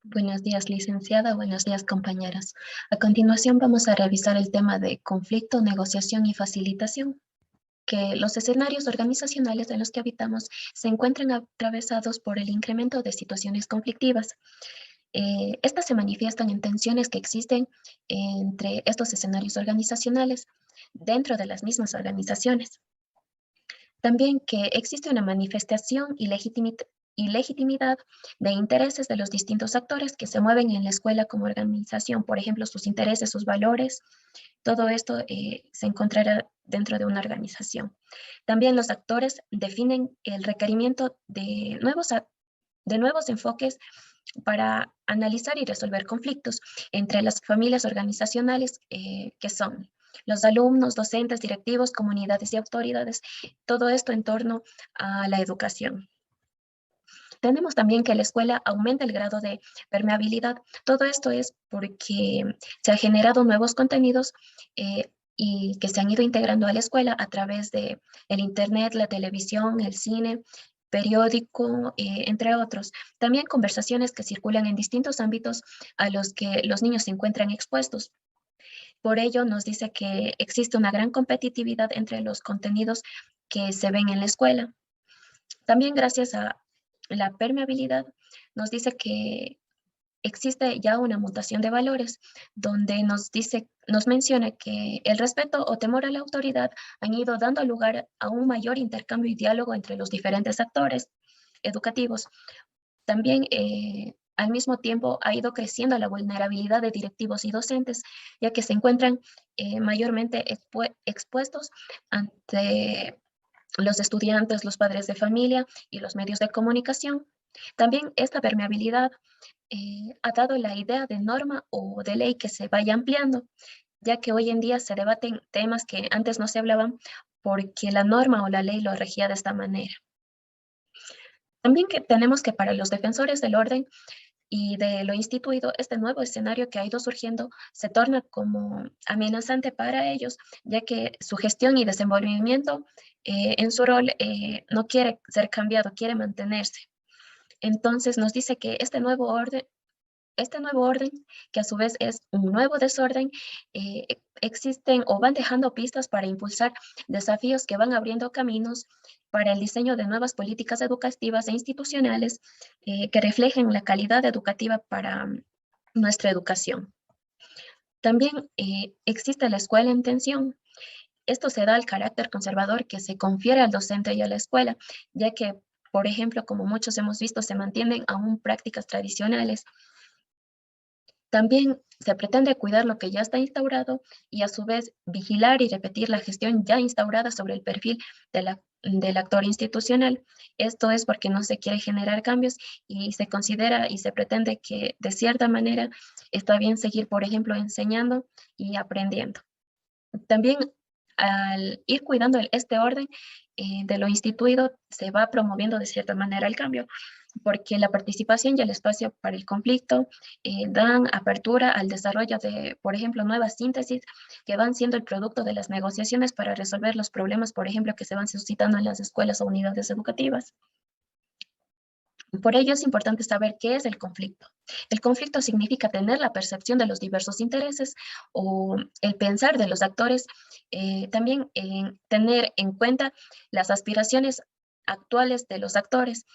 Buenos días, licenciada. Buenos días, compañeras. A continuación vamos a revisar el tema de conflicto, negociación y facilitación, que los escenarios organizacionales en los que habitamos se encuentran atravesados por el incremento de situaciones conflictivas. Estas se manifiestan en tensiones que existen entre estos escenarios organizacionales dentro de las mismas organizaciones. También que existe una manifestación y legitimidad de intereses de los distintos actores que se mueven en la escuela como organización, por ejemplo, sus intereses, sus valores, todo esto se encontrará dentro de una organización. También los actores definen el requerimiento de nuevos enfoques para analizar y resolver conflictos entre las familias organizacionales que son los alumnos, docentes, directivos, comunidades y autoridades, todo esto en torno a la educación. Tenemos también que la escuela aumenta el grado de permeabilidad. Todo esto es porque se han generado nuevos contenidos y que se han ido integrando a la escuela a través de el internet, la televisión, el cine, periódico, entre otros. También conversaciones que circulan en distintos ámbitos a los que los niños se encuentran expuestos. Por ello, nos dice que existe una gran competitividad entre los contenidos que se ven en la escuela. También gracias a la permeabilidad, nos dice que existe ya una mutación de valores, donde nos menciona que el respeto o temor a la autoridad han ido dando lugar a un mayor intercambio y diálogo entre los diferentes actores educativos. También, al mismo tiempo, ha ido creciendo la vulnerabilidad de directivos y docentes, ya que se encuentran mayormente expuestos ante los estudiantes, los padres de familia y los medios de comunicación. También esta permeabilidad ha dado la idea de norma o de ley que se vaya ampliando, ya que hoy en día se debaten temas que antes no se hablaban porque la norma o la ley lo regía de esta manera. También que tenemos que para los defensores del orden y de lo instituido, este nuevo escenario que ha ido surgiendo se torna como amenazante para ellos, ya que su gestión y desenvolvimiento en su rol no quiere ser cambiado, quiere mantenerse. Entonces nos dice que este nuevo orden, que a su vez es un nuevo desorden, existen o van dejando pistas para impulsar desafíos que van abriendo caminos para el diseño de nuevas políticas educativas e institucionales que reflejen la calidad educativa para nuestra educación. También existe la escuela en tensión. Esto se da al carácter conservador que se confiere al docente y a la escuela, ya que, por ejemplo, como muchos hemos visto, se mantienen aún prácticas tradicionales. También se pretende cuidar lo que ya está instaurado y a su vez vigilar y repetir la gestión ya instaurada sobre el perfil del actor institucional. Esto es porque no se quiere generar cambios y se considera y se pretende que de cierta manera está bien seguir, por ejemplo, enseñando y aprendiendo. También al ir cuidando este orden de lo instituido, se va promoviendo de cierta manera el cambio, porque la participación y el espacio para el conflicto dan apertura al desarrollo de, por ejemplo, nuevas síntesis que van siendo el producto de las negociaciones para resolver los problemas, por ejemplo, que se van suscitando en las escuelas o unidades educativas. Por ello es importante saber qué es el conflicto. El conflicto significa tener la percepción de los diversos intereses o el pensar de los actores, también tener en cuenta las aspiraciones actuales de los actores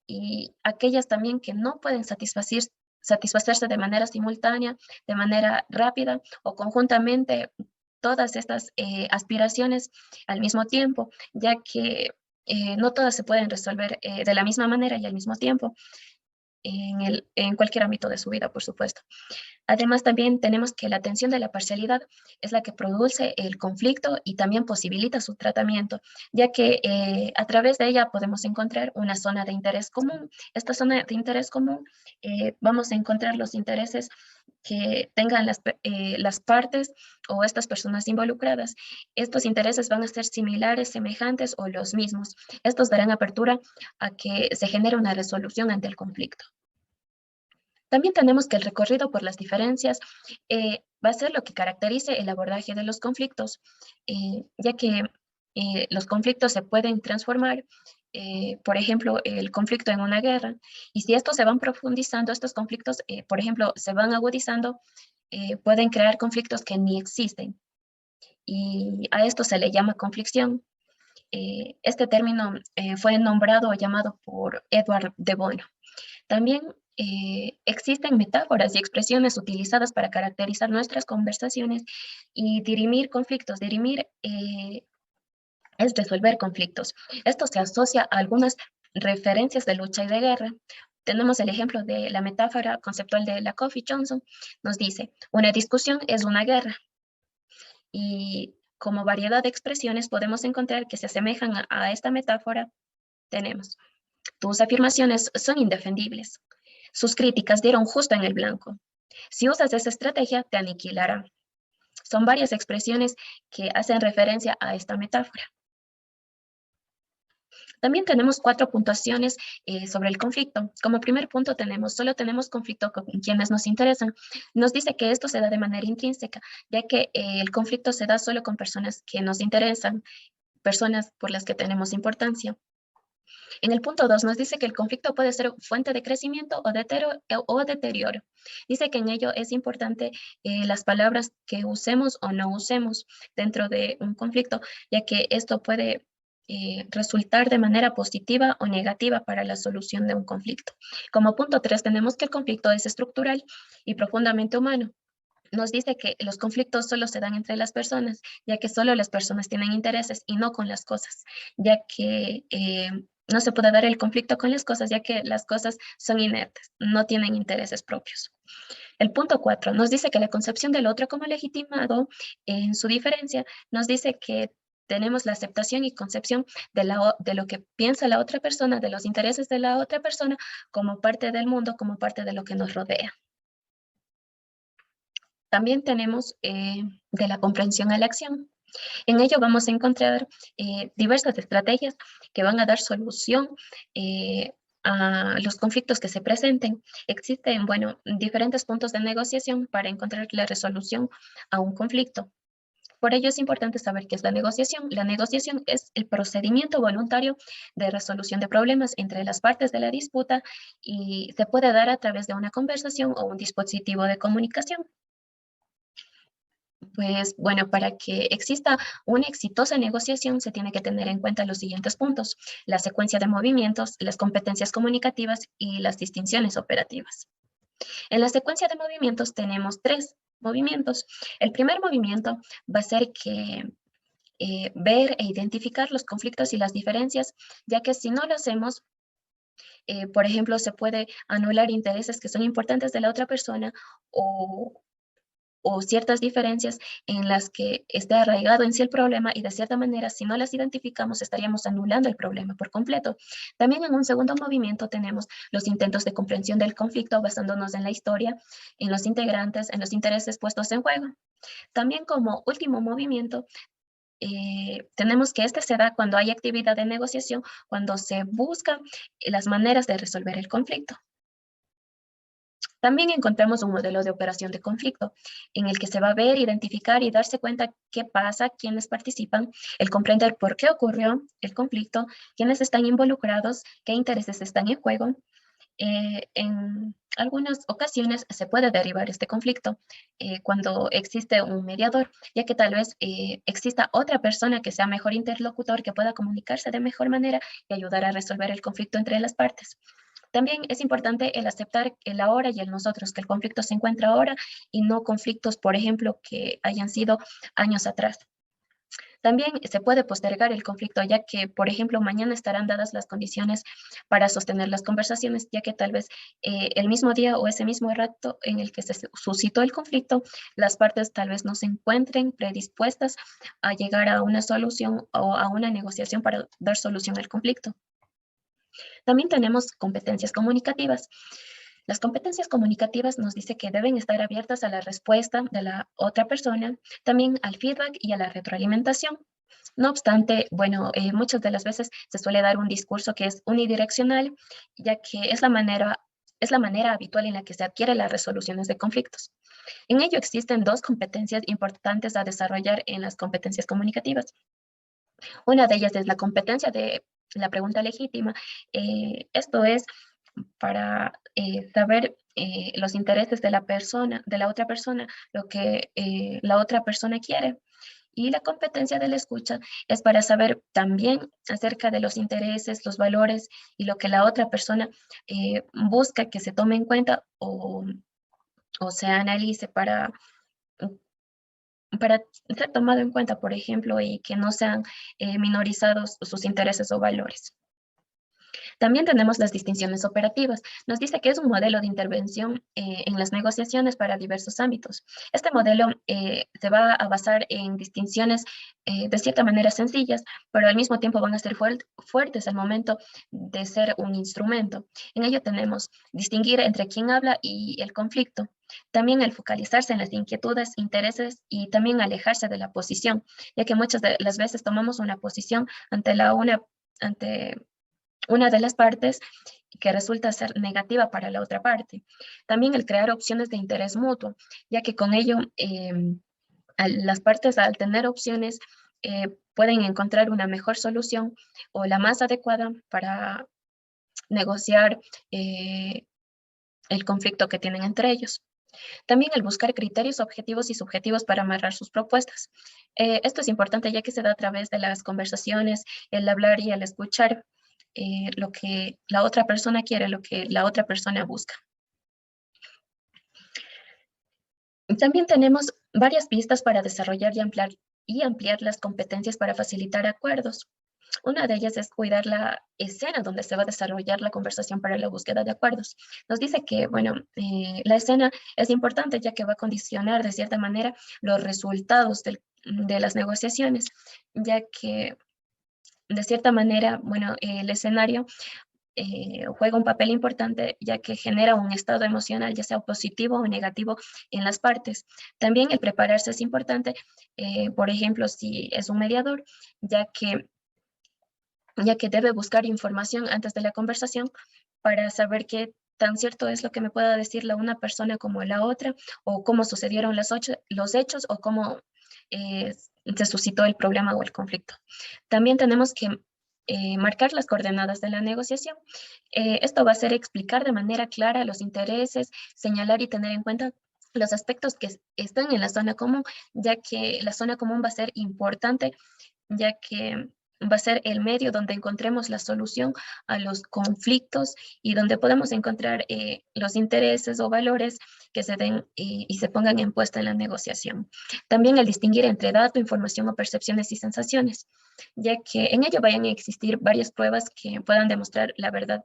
y aquellas también que no pueden satisfacerse de manera simultánea, de manera rápida o conjuntamente todas estas aspiraciones al mismo tiempo, ya que no todas se pueden resolver de la misma manera y al mismo tiempo en cualquier ámbito de su vida, por supuesto. Además, también tenemos que la atención de la parcialidad es la que produce el conflicto y también posibilita su tratamiento, ya que a través de ella podemos encontrar una zona de interés común. Esta zona de interés común vamos a encontrar los intereses que tengan las partes o estas personas involucradas. Estos intereses van a ser similares, semejantes o los mismos. Estos darán apertura a que se genere una resolución ante el conflicto. También tenemos que el recorrido por las diferencias va a ser lo que caracterice el abordaje de los conflictos, ya que los conflictos se pueden transformar por ejemplo, el conflicto en una guerra. Y si estos se van profundizando, estos conflictos, por ejemplo, se van agudizando, pueden crear conflictos que ni existen. Y a esto se le llama conflicción. Este término fue nombrado o llamado por Edward de Bono. También existen metáforas y expresiones utilizadas para caracterizar nuestras conversaciones y dirimir conflictos. Dirimir es resolver conflictos. Esto se asocia a algunas referencias de lucha y de guerra. Tenemos el ejemplo de la metáfora conceptual de Lakoff y Johnson. Nos dice, una discusión es una guerra. Y como variedad de expresiones podemos encontrar que se asemejan a esta metáfora. Tenemos, tus afirmaciones son indefendibles. Sus críticas dieron justo en el blanco. Si usas esa estrategia, te aniquilará. Son varias expresiones que hacen referencia a esta metáfora. También tenemos 4 puntuaciones sobre el conflicto. Como primer punto solo tenemos conflicto con quienes nos interesan. Nos dice que esto se da de manera intrínseca, ya que el conflicto se da solo con personas que nos interesan, personas por las que tenemos importancia. En el punto 2 nos dice que el conflicto puede ser fuente de crecimiento o deterioro. Dice que en ello es importante las palabras que usemos o no usemos dentro de un conflicto, ya que esto puede resultar de manera positiva o negativa para la solución de un conflicto. Como punto 3 tenemos que el conflicto es estructural y profundamente humano. Nos dice que los conflictos solo se dan entre las personas, ya que solo las personas tienen intereses y no con las cosas, ya que no se puede dar el conflicto con las cosas, ya que las cosas son inertes, no tienen intereses propios. El punto 4 nos dice que la concepción del otro como legitimado en su diferencia nos dice que tenemos la aceptación y concepción de lo que piensa la otra persona, de los intereses de la otra persona como parte del mundo, como parte de lo que nos rodea. También tenemos de la comprensión a la acción. En ello vamos a encontrar diversas estrategias que van a dar solución a los conflictos que se presenten. Existen, diferentes puntos de negociación para encontrar la resolución a un conflicto. Por ello es importante saber qué es la negociación. La negociación es el procedimiento voluntario de resolución de problemas entre las partes de la disputa y se puede dar a través de una conversación o un dispositivo de comunicación. Pues bueno, para que exista una exitosa negociación se tiene que tener en cuenta los siguientes puntos: la secuencia de movimientos, las competencias comunicativas y las distinciones operativas. En la secuencia de movimientos tenemos 3 movimientos. El primer movimiento va a ser que ver e identificar los conflictos y las diferencias, ya que si no lo hacemos, por ejemplo, se puede anular intereses que son importantes de la otra persona o ciertas diferencias en las que esté arraigado en sí el problema y de cierta manera, si no las identificamos, estaríamos anulando el problema por completo. También en un segundo movimiento tenemos los intentos de comprensión del conflicto basándonos en la historia, en los integrantes, en los intereses puestos en juego. También como último movimiento, tenemos que este se da cuando hay actividad de negociación, cuando se buscan las maneras de resolver el conflicto. También encontramos un modelo de operación de conflicto en el que se va a ver, identificar y darse cuenta qué pasa, quiénes participan, el comprender por qué ocurrió el conflicto, quiénes están involucrados, qué intereses están en juego. En algunas ocasiones se puede derivar este conflicto cuando existe un mediador, ya que tal vez exista otra persona que sea mejor interlocutor, que pueda comunicarse de mejor manera y ayudar a resolver el conflicto entre las partes. También es importante el aceptar el ahora y el nosotros, que el conflicto se encuentra ahora y no conflictos, por ejemplo, que hayan sido años atrás. También se puede postergar el conflicto, ya que, por ejemplo, mañana estarán dadas las condiciones para sostener las conversaciones, ya que tal vez el mismo día o ese mismo rato en el que se suscitó el conflicto, las partes tal vez no se encuentren predispuestas a llegar a una solución o a una negociación para dar solución al conflicto. También tenemos competencias comunicativas. Las competencias comunicativas nos dice que deben estar abiertas a la respuesta de la otra persona, también al feedback y a la retroalimentación. No obstante, muchas de las veces se suele dar un discurso que es unidireccional, ya que es la manera habitual en la que se adquiere las resoluciones de conflictos. En ello existen 2 competencias importantes a desarrollar en las competencias comunicativas. Una de ellas es la competencia de la pregunta legítima. Esto es para saber los intereses de la persona, de la otra persona, lo que la otra persona quiere. Y la competencia de la escucha es para saber también acerca de los intereses, los valores y lo que la otra persona busca que se tome en cuenta o se analice para ser tomado en cuenta, por ejemplo, y que no sean minorizados sus intereses o valores. También tenemos las distinciones operativas. Nos dice que es un modelo de intervención en las negociaciones para diversos ámbitos. Este modelo se va a basar en distinciones de cierta manera sencillas, pero al mismo tiempo van a ser fuertes al momento de ser un instrumento. En ello tenemos distinguir entre quien habla y el conflicto. También el focalizarse en las inquietudes, intereses y también alejarse de la posición, ya que muchas de las veces tomamos una posición ante una de las partes que resulta ser negativa para la otra parte. También el crear opciones de interés mutuo, ya que con ello las partes al tener opciones pueden encontrar una mejor solución o la más adecuada para negociar el conflicto que tienen entre ellos. También el buscar criterios objetivos y subjetivos para amarrar sus propuestas. Esto es importante ya que se da a través de las conversaciones, el hablar y el escuchar lo que la otra persona quiere, lo que la otra persona busca. También tenemos varias pistas para desarrollar y ampliar las competencias para facilitar acuerdos. Una de ellas es cuidar la escena donde se va a desarrollar la conversación para la búsqueda de acuerdos. Nos dice que, bueno, la escena es importante ya que va a condicionar de cierta manera los resultados de las negociaciones, ya que de cierta manera, bueno, el escenario juega un papel importante ya que genera un estado emocional, ya sea positivo o negativo en las partes. También el prepararse es importante, por ejemplo, si es un mediador, ya que debe buscar información antes de la conversación para saber qué tan cierto es lo que me pueda decir la una persona como la otra, o cómo sucedieron los hechos, o cómo eh, se suscitó el problema o el conflicto. También tenemos que marcar las coordenadas de la negociación. Esto va a ser explicar de manera clara los intereses, señalar y tener en cuenta los aspectos que están en la zona común, ya que la zona común va a ser importante, ya que va a ser el medio donde encontremos la solución a los conflictos y donde podemos encontrar los intereses o valores que se den y se pongan en puesta en la negociación. También el distinguir entre dato, información o percepciones y sensaciones, ya que en ello vayan a existir varias pruebas que puedan demostrar la verdad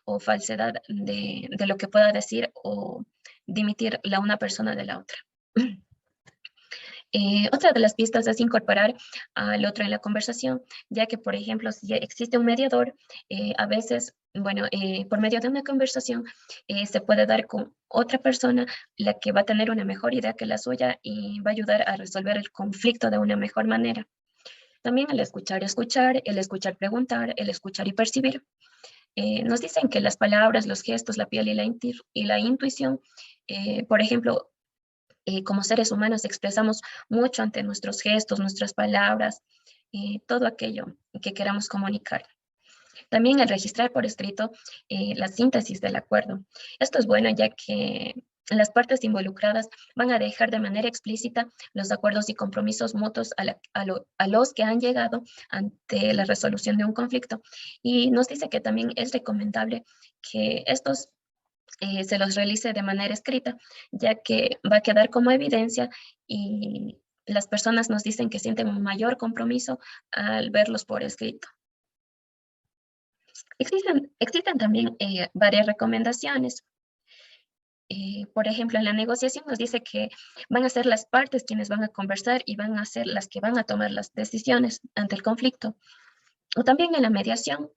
o falsedad de lo que pueda decir o dimitir la una persona de la otra. Otra de las pistas es incorporar al otro en la conversación, ya que, por ejemplo, si existe un mediador, a veces, bueno, por medio de una conversación se puede dar con otra persona la que va a tener una mejor idea que la suya y va a ayudar a resolver el conflicto de una mejor manera. También el escuchar preguntar, el escuchar y percibir. Nos dicen que las palabras, los gestos, la piel y la intuición, por ejemplo, como seres humanos expresamos mucho ante nuestros gestos, nuestras palabras, todo aquello que queramos comunicar. También el registrar por escrito la síntesis del acuerdo. Esto es bueno ya que las partes involucradas van a dejar de manera explícita los acuerdos y compromisos mutuos a los que han llegado ante la resolución de un conflicto. Y nos dice que también es recomendable que estos se los realice de manera escrita, ya que va a quedar como evidencia y las personas nos dicen que sienten un mayor compromiso al verlos por escrito. Existen también varias recomendaciones. Por ejemplo, en la negociación nos dice que van a ser las partes quienes van a conversar y van a ser las que van a tomar las decisiones ante el conflicto. O también en la mediación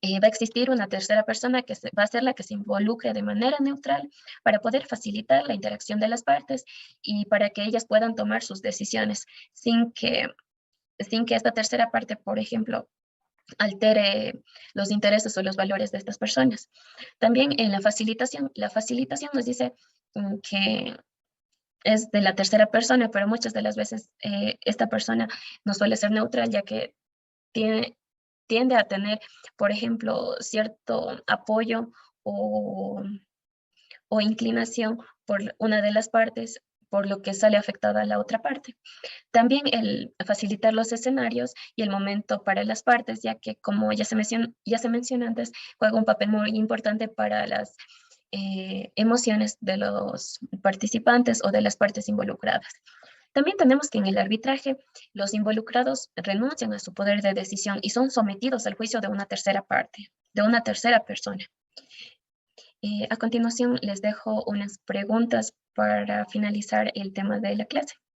va a existir una tercera persona que va a ser la que se involucre de manera neutral para poder facilitar la interacción de las partes y para que ellas puedan tomar sus decisiones sin que esta tercera parte, por ejemplo, altere los intereses o los valores de estas personas. También en la facilitación nos dice que es de la tercera persona, pero muchas de las veces esta persona no suele ser neutral ya que tiene tiende a tener, por ejemplo, cierto apoyo o, o inclinación por una de las partes, por lo que sale afectada la otra parte. También el facilitar los escenarios y el momento para las partes, ya que como ya se mencionó antes, juega un papel muy importante para las emociones de los participantes o de las partes involucradas. También tenemos que en el arbitraje los involucrados renuncian a su poder de decisión y son sometidos al juicio de una tercera parte, de una tercera persona. A continuación les dejo unas preguntas para finalizar el tema de la clase.